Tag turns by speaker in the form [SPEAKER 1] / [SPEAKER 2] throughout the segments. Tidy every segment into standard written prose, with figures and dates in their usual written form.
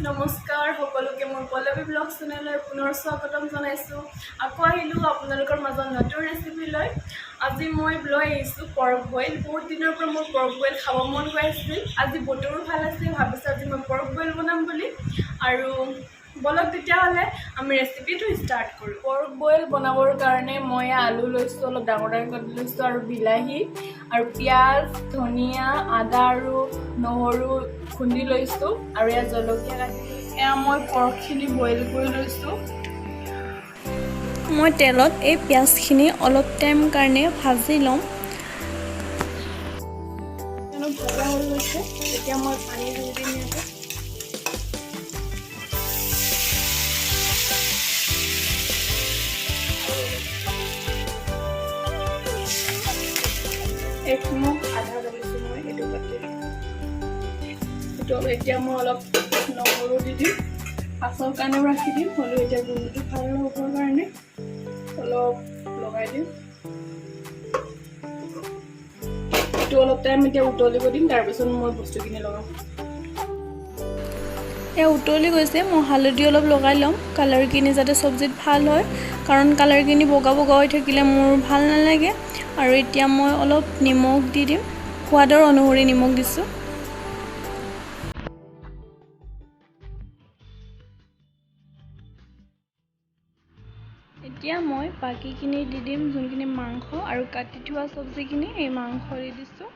[SPEAKER 1] নমস্কাৰ সকলোকে মোৰ পল্লৱী ব্লগ চেনেললৈ পুনৰ স্বাগতম জনাইছোঁ। আকৌ আহিলোঁ আপোনালোকৰ মাজত নতুন ৰেচিপি লৈ। আজি মই লৈ আহিছোঁ পৰ্ক বইল। বহুত দিনৰ পৰা মোৰ পৰ্ক বইল খাব মন গৈ আছিল। আজি বতৰো ভাল আছে, ভাবিছোঁ আজি মই পৰ্ক বইল বনাম বুলি। আৰু বলক তেতিয়াহ'লে আমি ৰেচিপিটো ষ্টাৰ্ট কৰোঁ। পৰ্ক বইল বনাবৰ কাৰণে মই আলু লৈছোঁ, অলপ ডাঙৰ ডাঙৰ কাটি লৈছোঁ, আৰু বিলাহী আৰু পিঁয়াজ, ধনিয়া, আদা আৰু নহৰু খুন্দি লৈছোঁ, আৰু ইয়াত জলকীয়া কাটি এয়া মই পৰ্কখিনি বইল কৰি লৈছোঁ। মই তেলত এই পিঁয়াজখিনি অলপ টাইম কাৰণে ভাজি ল'ম। ভজা হৈ গৈছে, এতিয়া মই পানী দি দিম ইয়াতে। এক নিমখ আধা ঢালিছোঁ মই এইটো পাতি। এতিয়া মই অলপ নহৰু দি দিম, পাছৰ কাৰণেও ৰাখি দিম, হ'লেও এতিয়া গোন্ধটো ভাল হ'বৰ কাৰণে অলপ লগাই দিম। এইটো অলপ টাইম এতিয়া উতলিব দিম, তাৰপিছত মই বস্তুখিনি লগাম। এয়া উতলি গৈছে, মই হালধি অলপ লগাই ল'ম কালাৰখিনি যাতে চব্জিত ভাল হয়, কাৰণ কালাৰখিনি বগা বগা হৈ থাকিলে মোৰ ভাল নালাগে। আৰু এতিয়া মই অলপ নিমখ দি দিম, সোৱাদৰ অনুসৰি নিমখ দিছোঁ। এতিয়া মই বাকীখিনি দি দিম, যোনখিনি মাংস আৰু কাটি থোৱা চব্জিখিনি, এই মাংস দি দিছোঁ।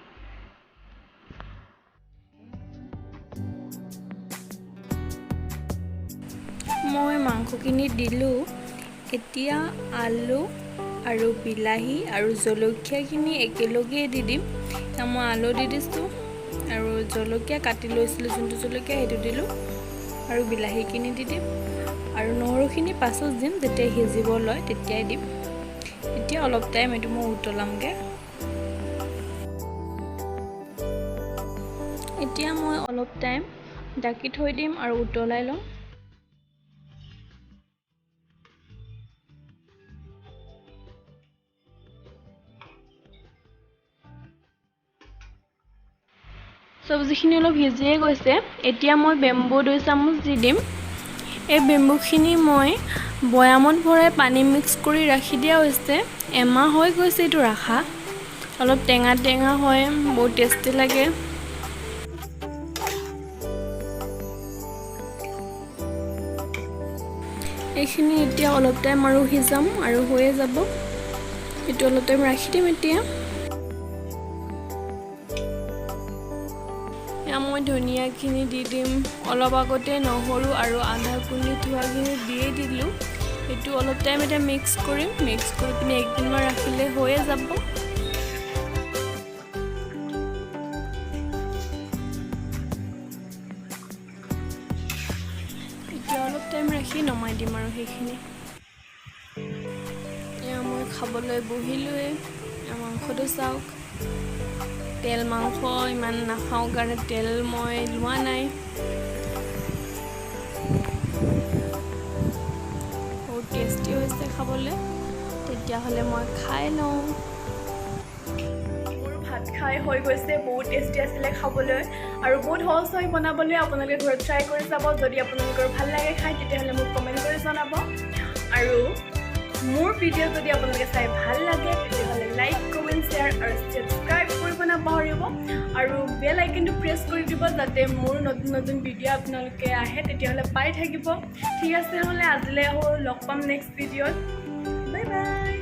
[SPEAKER 1] মই মাংসখিনি দিলোঁ। এতিয়া আলু আৰু বিলাহী আৰু জলকীয়াখিনি একেলগে দি দিম। এতিয়া মই আলু দি দিছোঁ, আৰু জলকীয়া কাটি লৈছিলোঁ যোনটো জলকীয়া সেইটো দিলোঁ, আৰু বিলাহীখিনি দি দিম, আৰু নহৰুখিনি পাছত দিম, যেতিয়া সিজিব লয় তেতিয়াই দিম। এতিয়া অলপ টাইম এইটো মই উতলামগৈ। এতিয়া মই অলপ টাইম ঢাকি থৈ দিম আৰু উতলাই ল'ম। চব্জিখিনি অলপ সিজিয়ে গৈছে, এতিয়া মই বেম্বু 2 চামুচ দি দিম। এই বেম্বুখিনি মই বৈয়ামত ভৰাই পানী মিক্স কৰি ৰাখি দিয়া হৈছে। এমাহ হৈ গৈছে এইটো ৰাখা। অলপ টেঙা টেঙা হয়, বহুত টেষ্টি লাগে। এইখিনি এতিয়া অলপ টাইম আৰু সিজাম, আৰু হৈয়ে যাব। এইটো অলপ টাইম ৰাখি দিম। এতিয়া মই ধনিয়াখিনি দি দিম। অলপ আগতে নহৰু আৰু আদা খুন্দি থোৱাখিনি দিয়ে দিলোঁ। এইটো অলপ টাইম এতিয়া মিক্স কৰিম, মিক্স কৰি পিনি একদিনমান ৰাখিলে হৈয়ে যাব। এতিয়া অলপ টাইম ৰাখি নমাই দিম, আৰু সেইখিনি এয়া মই খাবলৈ বহিলোৱে। মাংসটো চাওক, তেল মাংস ইমান নাখাওঁ কাৰণে তেল মই লোৱা নাই। বহুত টেষ্টি হৈছে খাবলৈ। তেতিয়াহ'লে মই খাই লওঁ। মোৰ ভাত খাই হৈ গৈছে, বহুত টেষ্টি আছিলে খাবলৈ, আৰু বহুত সহজ হয় বনাবলৈ। আপোনালোকে ঘৰত ট্ৰাই কৰি চাব। যদি আপোনালোকৰ ভাল লাগে খাই, তেতিয়াহ'লে মোক কমেণ্ট কৰি জনাব। আৰু মোৰ ভিডিঅ' যদি আপোনালোকে চাই ভাল লাগে, তেতিয়াহ'লে লাইক, কমেণ্ট, শ্বেয়াৰ আৰু ছাবস্ক্ৰাইব কৰিব নাপাহৰিব, আৰু বেল আইকনটো প্ৰেছ কৰি দিব, যাতে মোৰ নতুন নতুন ভিডিঅ' আপোনালোকে আহে, তেতিয়াহ'লে পাই থাকিব। ঠিক আছে, নহ'লে আজিলৈ লগ পাম নেক্সট ভিডিঅ'ত। Bye bye.